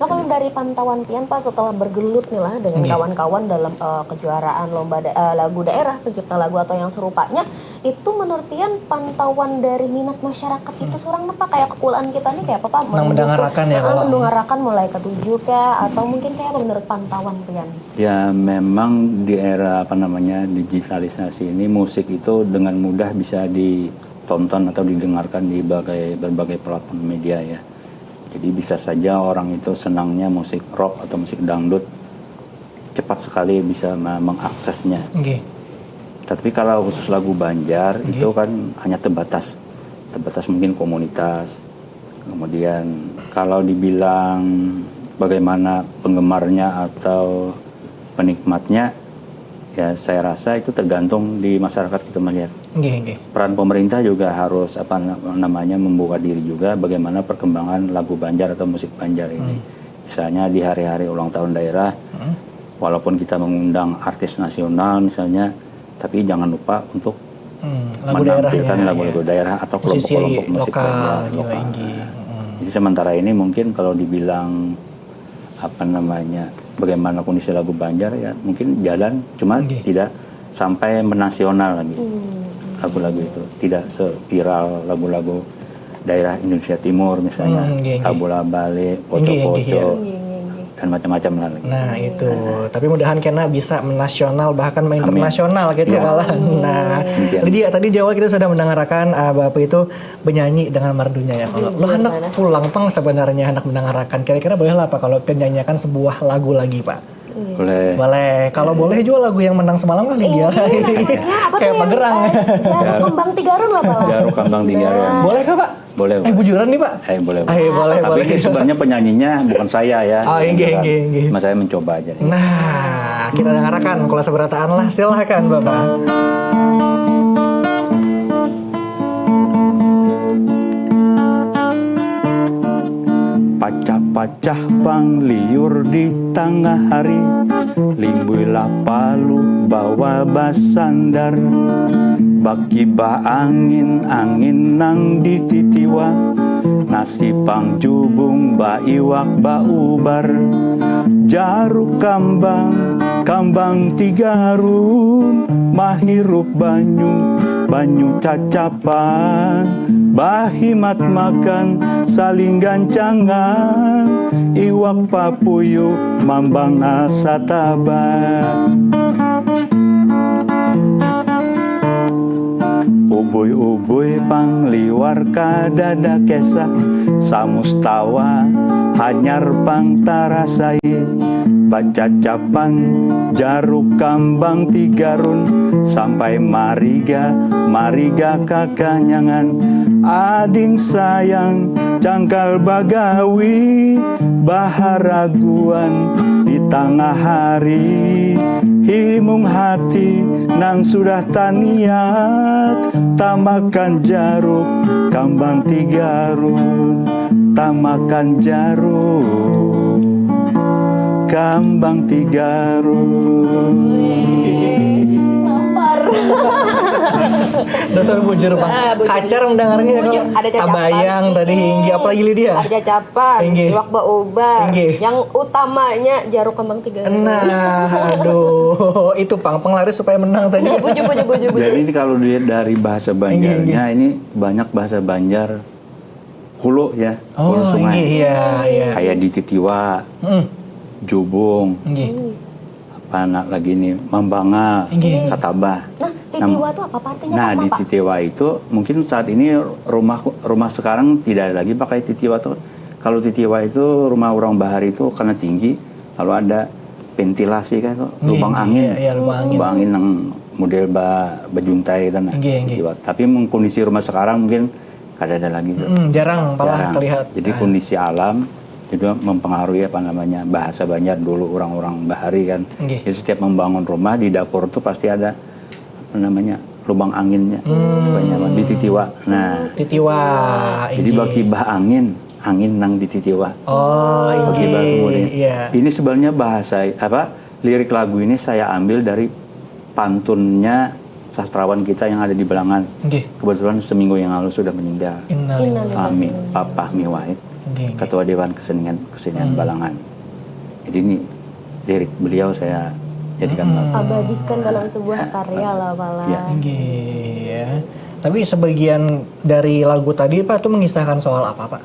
Nah kalau dari pantauan Pian Pak, setelah bergelut nih lah dengan kawan-kawan dalam kejuaraan lomba lagu daerah, pencipta lagu atau yang serupanya, itu menurut Pian pantauan dari minat masyarakat itu surang apa? Kayak kekulaan kita nih kayak apa Pak? Mendengarakan ya kalau mendengarakan mulai ke-7 kayak, atau mungkin kayak apa menurut pantauan Pian? Ya memang di era apa namanya digitalisasi ini, musik itu dengan mudah bisa ditonton atau didengarkan di berbagai platform media ya. Jadi bisa saja orang itu senangnya musik rock atau musik dangdut, cepat sekali bisa mengaksesnya. Tapi kalau khusus lagu Banjar itu kan hanya terbatas mungkin komunitas. Kemudian kalau dibilang bagaimana penggemarnya atau penikmatnya, ya saya rasa itu tergantung di masyarakat kita melihat. Peran pemerintah juga harus apa namanya membuka diri juga bagaimana perkembangan lagu Banjar atau musik Banjar ini. Misalnya di hari-hari ulang tahun daerah, walaupun kita mengundang artis nasional misalnya, tapi jangan lupa untuk menampilkan lagu-lagu daerah atau kelompok-kelompok musik lokal. Jadi sementara ini mungkin kalau dibilang apa namanya bagaimana kondisi lagu Banjar ya mungkin jalan, cuma tidak sampai menasional lagi. Lagu-lagu itu tidak seviral lagu-lagu daerah Indonesia Timur misalnya, Tabula Bale, Poco-Poco, dan macam-macam lah lagi. Nah itu, tapi mudahan kena bisa menasional bahkan internasional gitu kalah. Nah, Lydia tadi Jawa kita sudah mendengarkan Bapak itu menyanyi dengan merdunya ya. Kalau lo hendak pulang pang sebenarnya hendak mendengarkan, kira-kira boleh lah Pak kalau penyanyikan sebuah lagu lagi Pak? Boleh. Kalau boleh juga lagu yang menang semalam kan Lydia. Kayak Pagerang. Jaruk Kembang Tigarun lah Pak. Jaruk Kembang Tigarun. Boleh kah Pak? Boleh. Bujuran nih Pak? Boleh. Boleh. Tapi sebenarnya penyanyinya bukan saya ya. Mas saya mencoba aja. Nah, kita dengarkan kalau seberataan lah, silahkan Bapak. Pacah-pacah pangliur di tengah hari, limbuilah palu bawa basandar, bakibah angin nang dititiwa, nasi pang jubung ba iwak ba ubar, jaruk kambang tigarun, mahirup banyu cacapan, bahimat makan saling gancangan, iwak papuyu mambang asatabat. Ubuy pangliwar kadada kesa, samustawa hanyar pang tarasai, bacacapan jaruk kambang tigarun, sampai mariga kakanyangan, ading sayang cangkal bagawi, baharaguan di tengah hari, himung hati nang sudah taniat, tamakan jaruk kambang tigarun, tamakan jaruk kambang tigarun. Nampar. Dasar bujur Pak. Kacar mendengarnya Bujur, kalau ada cacapan. tabayang tadi hinggi apalagi Lydia. Ada cacapan, Inggih. iwak baubar. Inggih. Yang utamanya jeruk kembang tiga. Nah, aduh, itu Pang penglaris supaya menang tadi. Buju. Jadi ini kalau dilihat dari bahasa Banjarnya ini banyak bahasa Banjar hulu ya, hulu Oh, sungai. iya. Kayak di Titiwa, Jubung, Inggih. apa lagi nih, Mambanga, Inggih. Satabah. Nah, titiwa itu apa artinya? Nah, apa, di Pak? Titiwa itu mungkin saat ini rumah sekarang tidak ada lagi pakai Titiwa tuh. Kalau Titiwa itu rumah orang bahari itu karena tinggi, lalu ada ventilasi kan tuh, lubang angin. Iya, lubang angin. Lubang angin yang model bajuntai itu nah. Inggih. Titiwa. Tapi kondisi rumah sekarang mungkin kada ada lagi tuh. Jarang malah Jarang. terlihat. Jadi kondisi alam juga mempengaruhi bahasa Banjar dulu orang-orang bahari kan. Nggih. Jadi setiap membangun rumah di dapur tuh pasti ada lubang anginnya supaya nyaman di Titiwa. Nah, Titiwa. jadi bagi bah angin nang di Titiwa. Oh, Bagi bah kemudian. Iya. Ini sebenarnya lirik lagu ini saya ambil dari pantunnya sastrawan kita yang ada di Belangan. Nggih. Kebetulan seminggu yang lalu sudah meninggal. Innalillahi. Amin, Papa Miwait, Nggih. Ketua Dewan Kesenian Balangan. Jadi ini lirik beliau saya jadikan lagu. Abadikan dalam sebuah karya lah Pala. Iya. Nggih, ya. Tapi sebagian dari lagu tadi Pak itu mengisahkan soal apa Pak?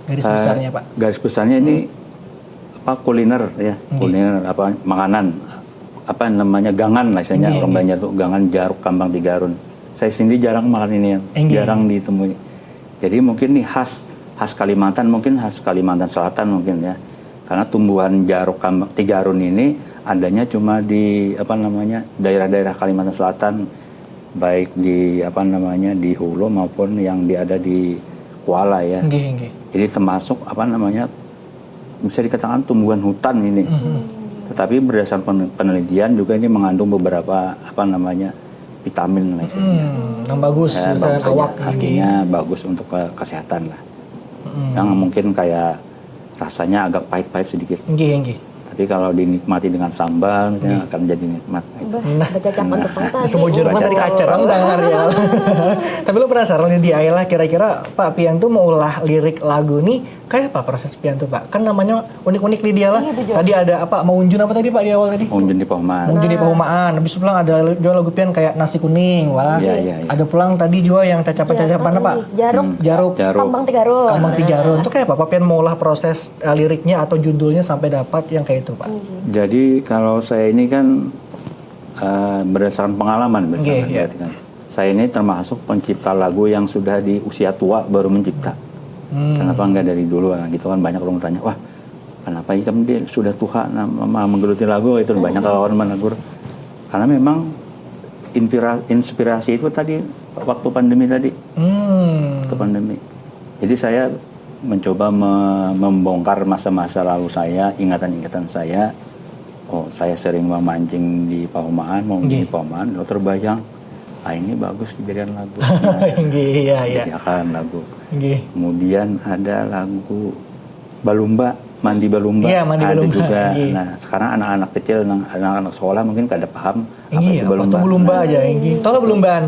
Garis besarnya Pak. Garis besarnya ini kuliner ya, kuliner makanan namanya gangan lah istilahnya orang Banjar tuh, gangan jaruk kambang tigarun. Saya sendiri jarang makan ini ya, jarang ditemui. Jadi mungkin nih khas Kalimantan, mungkin khas Kalimantan Selatan mungkin ya. Karena tumbuhan jaruk kambang tigarun ini adanya cuma di daerah-daerah Kalimantan Selatan, baik di di Hulu maupun yang ada di Kuala ya. Jadi termasuk bisa dikatakan tumbuhan hutan ini. Tetapi berdasarkan penelitian juga ini mengandung beberapa vitamin lah istilahnya. Yang bagus, Bagus saja. awak Artinya bagus untuk kesehatan lah. Yang mungkin kayak rasanya agak pahit-pahit sedikit. Nggih. Tapi kalau dinikmati dengan sambal misalnya akan jadi nikmat. Bercacapan tepung tadi. Sebujur mah tadi kacerang dengar ya. Tapi lu penasaran di Ayla kira-kira Pak Pian tuh mau ulah lirik lagu nih kayak apa proses Pian tuh Pak? Kan namanya unik-unik di dia lah. Tadi ada apa? Maunjun apa tadi Pak di awal tadi? Maunjun di Pahumaan. Maunjun di Pahumaan. Habis itu pulang ada jual lagu Pian kayak nasi kuning, wala. Iya. Ada pulang tadi juga yang cacapan-cacapan apa? Jaruk. Kambang tigarun. Kambang tigarun. Itu kayak apa? Pak Pian mau ulah proses liriknya atau judulnya sampai dapat yang kayak itu Pak? Jadi kalau saya ini kan berdasarkan pengalaman kan. Saya ini termasuk pencipta lagu yang sudah di usia tua baru mencipta. Kenapa enggak dari dulu? Nah, gitu kan banyak orang tanya, wah kenapa kamu dia sudah tua menggeluti lagu itu banyak kawan menegur. Karena memang inspirasi itu tadi waktu pandemi tadi. Waktu pandemi. Jadi saya mencoba membongkar masa-masa lalu saya, ingatan-ingatan saya. Oh, saya sering memancing di Pahumaan, mau di Pahumaan, lalu terbayang, ini bagus dijadikan lagu. Jadikan lagu. Kemudian ada lagu Balumba, Mandi Balumba, ada juga. Nah, sekarang anak-anak kecil, anak-anak sekolah mungkin kada paham apa itu Balumba. Atau Belumba aja, Tahu nggak Belumbaan?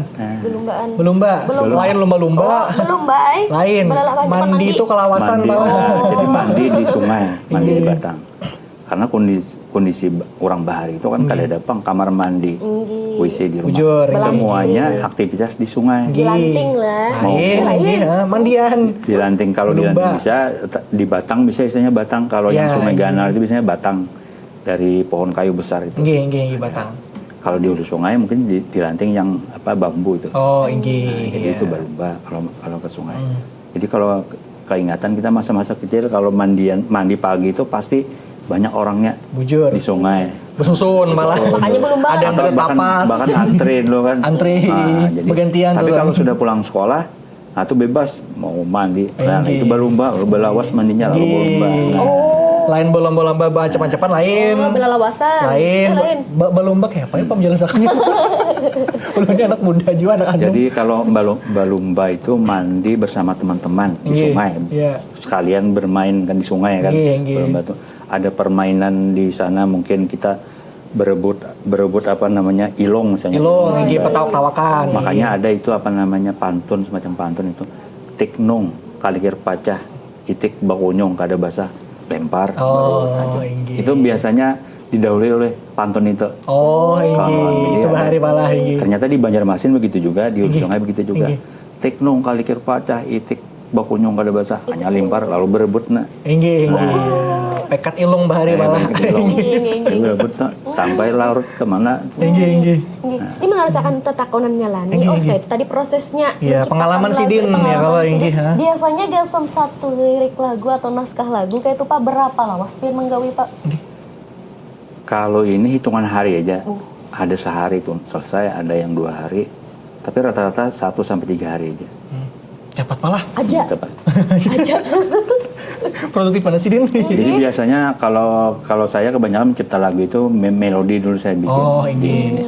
Belumba. Lain lumba-lumba. Belumba. Lain. Mandi itu kelawasan Pak. Jadi mandi di sungai, mandi di batang. Karena kondisi orang bahari itu kan kada ada kamar mandi, WC di rumah. Bujur, semuanya aktivitas di sungai. Dilanting lah. Mandian. Dilanting kalau di Lanting bisa, di Batang bisa istilahnya Batang. Kalau yang Sungai Ganal itu biasanya Batang dari pohon kayu besar itu. Batang. Kalau di hulu sungai mungkin dilanting yang bambu itu. Oh, jadi itu Balumba kalau ke sungai. Jadi kalau keingatan kita masa-masa kecil kalau mandi pagi itu pasti banyak orangnya bujur di sungai bersusun malah makanya belum ada yang tapas bahkan antri dulu kan jadi bergantian tapi kalau sudah pulang sekolah itu bebas mau mandi itu balumba belawas mandinya lalu balumba lain bolong-bolong cepat-cepat lain belalawasan lain balumba kayak apa ya Pak menjelaskannya belum ini anak muda juga anak anu jadi kalau balumba itu mandi bersama teman-teman di sungai sekalian bermain kan di sungai kan balumba itu ada permainan di sana mungkin kita berebut apa namanya ilong misalnya. Ilong, inggih petawak-tawakan. Makanya ada itu apa namanya pantun, semacam pantun itu. Tiknung kalikir pacah, itik bakunyong kada basah lempar. Oh, Baru, inggih. itu biasanya didahului oleh pantun itu. Oh, inggih. Itu bahari balah inggih. Ternyata di Banjarmasin begitu juga, di Inggih. Sungai begitu juga. Inggih. Tiknung kalikir pacah, itik bakunyong kada basah, hanya lempar lalu berebut na. Inggih. Pekat ilung bahari balah. Berebut na sampai larut kemana? Inggih. Ini mengarahkan tetakonan nyalani. Inggih, Oh, inggih. itu tadi prosesnya. Iya, menciptakan pengalaman lagu. Sidin ya kalau inggih. Ha? Biasanya gasan satu lirik lagu atau naskah lagu kayak itu Pak berapa lawas pian menggawi Pak? Kalau ini hitungan hari aja, ada sehari itu selesai, ada yang 2 hari, tapi rata-rata 1 sampai 3 hari aja. Cepat palah. Aja. Cepat. Produktif pada Sidin. Jadi biasanya kalau saya kebanyakan mencipta lagu itu melodi dulu saya bikin. Oh, inggih.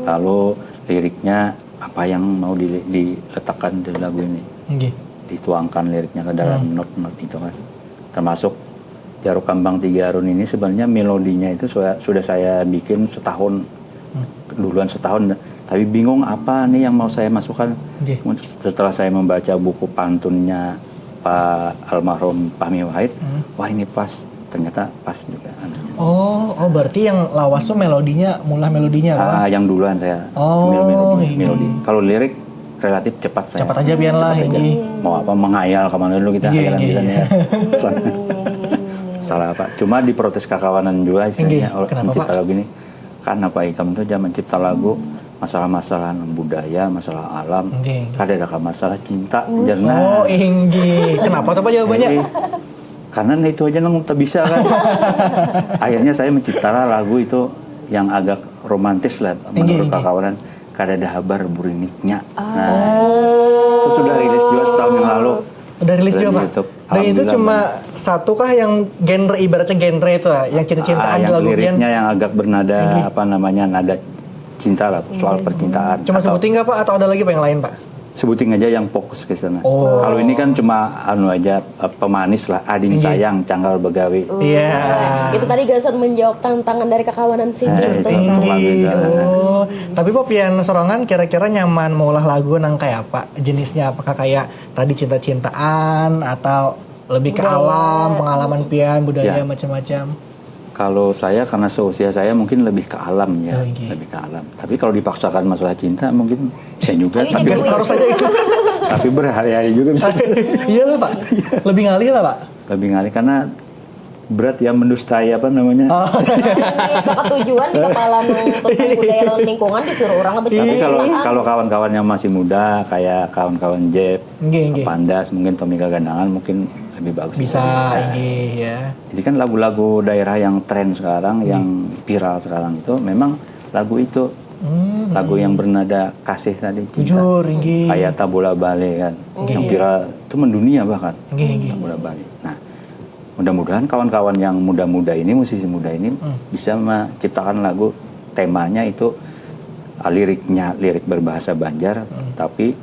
Lalu liriknya apa yang mau diletakkan di lagu ini, Inggih. dituangkan liriknya ke dalam not-not itu kan. Termasuk Jaruk Kambang Tiga Arun ini sebenarnya melodinya itu sudah saya bikin setahun, duluan setahun. Tapi bingung apa nih yang mau saya masukkan. Oke. Setelah saya membaca buku pantunnya Pak almarhum Fahmi Wahid, wah ini pas, ternyata pas juga. Oh, berarti yang lawas tuh melodinya, mulai melodinya kan? Yang duluan saya Oh, ini. melodi. Kalau lirik relatif cepat saya. Cepat aja biar lah Cepat aja. ini. Mau apa menghayal kemana dulu kita Inggih, hayalan inggih. kita nih ya. Salah apa? Cuma diprotes kekawanan juga istilahnya Inggih. Kenapa, mencipta Pak? lagu ini. Karena Pak Ikam itu dia mencipta lagu masalah-masalah budaya, masalah alam, Inggih, inggih. ada masalah cinta, jarna. Oh, inggih. Kenapa tuh Pak jawabannya? Jadi, karena itu aja nang tak bisa kan. Akhirnya saya menciptakan lagu itu yang agak romantis lah menurut Inggih. kakawanan. Kada ada habar buriniknya. Nah, itu sudah rilis juga setahun yang lalu. Udah rilis Sudah juga di Pak? YouTube. Dan itu Alhamdulillah, cuma Bang. satu kah yang genre, ibaratnya genre itu ya? Yang cinta-cintaan di yang lagu liriknya Gian? yang agak bernada Inggih. apa namanya nada cinta lah, soal percintaan. Cuma Atau sebutin nggak Pak? Atau ada lagi Pak yang lain Pak? sebutin aja yang fokus ke sana. Oh. Kalau ini kan cuma aja pemanis lah, ading Inggih. sayang canggal begawi. Iya. Itu tadi gasan menjawab tantangan dari kekawanan Sidin tuh itu kan. lagu itu. Oh, tapi Pop pian sorongan kira-kira nyaman maulah lagu nang kayak apa? Jenisnya apakah kayak tadi cinta-cintaan atau lebih ke alam, pengalaman pian, budaya Ya. macam-macam? Kalau saya karena seusia saya mungkin lebih ke alam ya, Oh, iya. lebih ke alam. Tapi kalau dipaksakan masalah cinta mungkin bisa juga. tapi, Gas harus aja itu. tapi berhari-hari juga bisa. Iya lah Pak. Lebih ngalih lah Pak. Lebih ngalih karena berat ya mendustai apa namanya. Oh. Di tempat tujuan di kepala tentang budaya lawan lingkungan disuruh orang atau Tapi kalau cintaan. kalau kawan-kawan yang masih muda kayak kawan-kawan Jeb, Nggih, nggih. Pandas, mungkin Tommy Gagandangan mungkin lebih bagus. Bisa, Nah, inggih ya. Jadi kan lagu-lagu daerah yang tren sekarang, yang viral sekarang itu memang lagu itu. Lagu yang bernada kasih tadi, cinta. Jujur, inggih. Kayak Tabula Bale kan, yang viral itu mendunia bahkan. Inggih, inggih. Tabula Bale. Nah, mudah-mudahan kawan-kawan yang muda-muda ini, musisi muda ini bisa menciptakan lagu temanya itu liriknya lirik berbahasa Banjar, tapi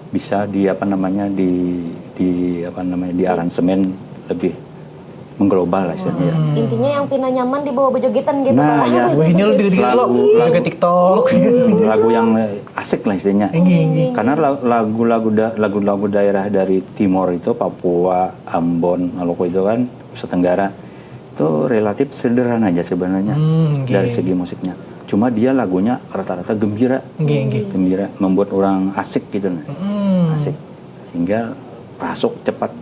bisa di apa namanya di aransemen lebih mengglobal lah istilahnya. Intinya yang Pina nyaman di bawah bejogetan gitu Nah, Pak. ya. Wah ini lebih dikit lo, juga TikTok. Lagu yang asik lah istilahnya. Inggih, inggih. Karena lagu-lagu daerah dari timur itu Papua, Ambon, Maluku itu kan Nusa Tenggara itu relatif sederhana aja sebenarnya Inggih. dari segi musiknya. Cuma dia lagunya rata-rata gembira, Inggih, inggih. gembira, membuat orang asik gitu, asik, sehingga masuk cepat.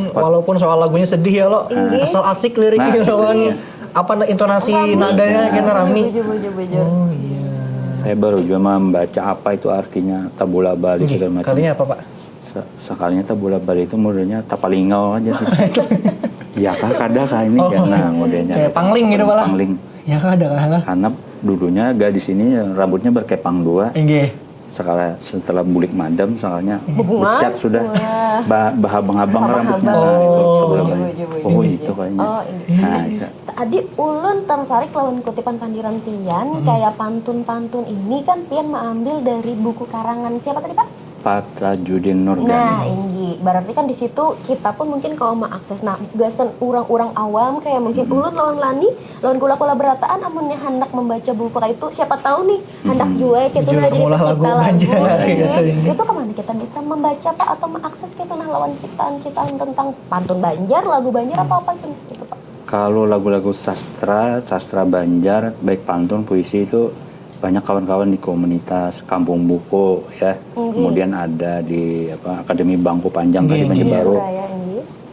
Walaupun soal lagunya sedih ya lo, asal asik liriknya Nah, lawan iya. apa intonasi nadanya kena rami. Oh iya. Saya baru juga membaca apa itu artinya Tabula Bali Inggih. segala macam. Kalinya apa Pak? Sekalinya Tabula Bali itu modelnya tapalingau aja sih. Iya kah kada kah ini Oh, nah modelnya kayak pangling gitu malah. Pangling. Ya kan ada kan? Karena dulunya gadis ini rambutnya berkepang dua. Inggih. Setelah bulik madam soalnya becat sudah bahabang-habang rambutnya. Oh, Nah, itu Tabula iya. Bali. Oh itu kayaknya. Oh, ini. Nah, itu. Tadi ulun tertarik lawan kutipan Pandiran Tian kayak pantun-pantun ini kan Tian mengambil dari buku karangan siapa tadi Pak? Patajudin Nurgani. Nah, ini berarti kan di situ kita pun mungkin kalau mau akses nah gasan orang-orang awam kayak mungkin ulun lawan lani lawan kula-kula berataan amunnya hendak membaca buku itu siapa tahu nih hendak jual gitu nah jadi Mengulah pencipta lagu Banjar, lagu gitu. itu kemana kita bisa membaca Pak atau mengakses gitu nah lawan ciptaan-ciptaan tentang pantun Banjar, lagu Banjar apa itu gitu Pak. Kalau lagu-lagu sastra Banjar, baik pantun, puisi itu banyak kawan-kawan di komunitas Kampung Buku ya. Kemudian ada di Akademi Bangku Panjang tadi Banjarbaru.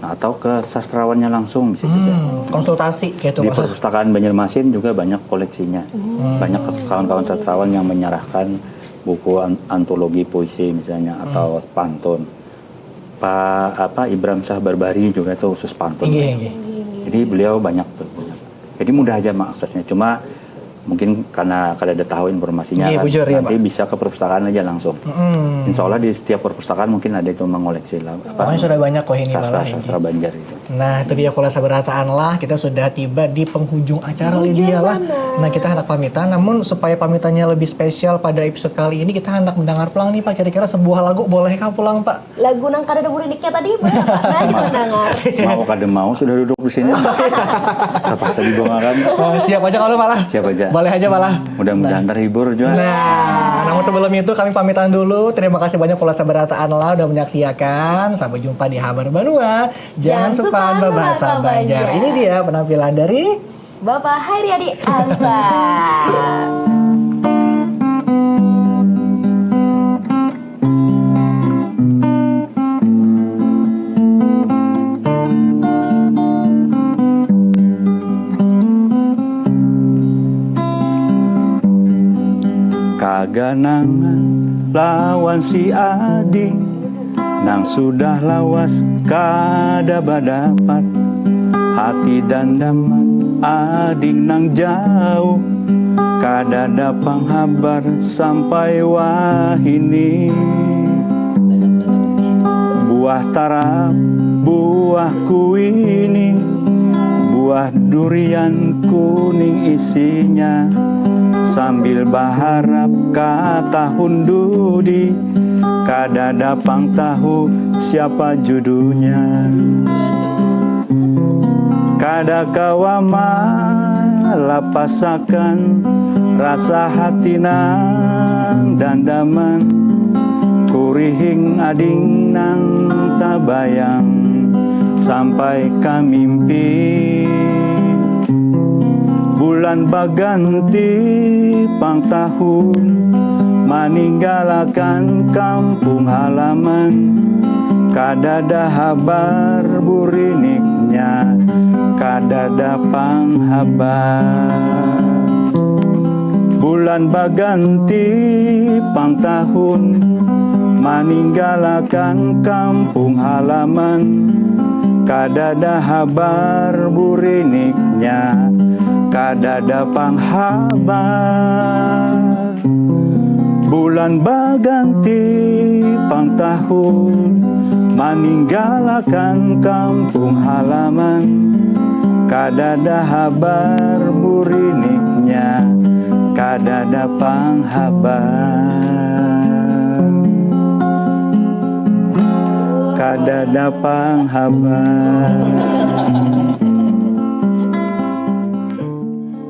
Nah, atau ke sastrawannya langsung bisa juga. Konsultasi gitu Di Pak. perpustakaan Banjarmasin juga banyak koleksinya. Banyak kawan-kawan sastrawan yang menyerahkan buku antologi puisi misalnya atau pantun. Pak Ibrahim Shah Barbari juga itu khusus pantun. Jadi beliau banyak. Jadi mudah aja mengaksesnya. Cuma mungkin karena kada ada tahu informasinya kan, bujur, nanti ya, bisa ke perpustakaan aja langsung. Insya Allah di setiap perpustakaan mungkin ada itu mengoleksi lah. Pokoknya sudah banyak kok ini sastra Banjar itu. Nah itu dia kula sabarataan lah, kita sudah tiba di penghujung acara Lydia lah. Nah kita hendak pamitan, namun supaya pamitannya lebih spesial pada episode kali ini kita hendak mendengar pulang nih Pak, kira-kira sebuah lagu bolehkah pulang Pak? Lagu nang kada ada buridiknya tadi boleh Pak? Nah kita mendengar. Mau kada mau sudah duduk di sini. Terpaksa dibongakan. Siap aja kalau malah. Siap aja. Boleh aja malah. Mudah-mudahan terhibur juga. Nah, namun sebelum itu kami pamitan dulu. Terima kasih banyak kula sabarataan lah udah menyaksikan. Sampai jumpa di Habar Banua. Jangan supan berbahasa Banjar. Ini dia penampilan dari Bapak Hairiadi Asa. Kaganangan lawan si Adi nang sudah lawas kada badapat hati dan daman ading nang jauh kada dapang habar sampai wahini buah tarap buah kuini buah durian kuning isinya sambil berharap kata hundudi kada dapang tahu siapa judunya kada kawama lapasakan rasa hati nang dandaman kurihing ading nang tabayang sampai kamimpi bulan baganti pang tahun meninggalkan kampung halaman kadada habar buriniknya kadada pang habar bulan baganti pang tahun meninggalkan kampung halaman kadada habar buriniknya kadada pang habar bulan baganti pang tahun meninggalkan kampung halaman kadada habar buriniknya kadada pang habar kadada pang habar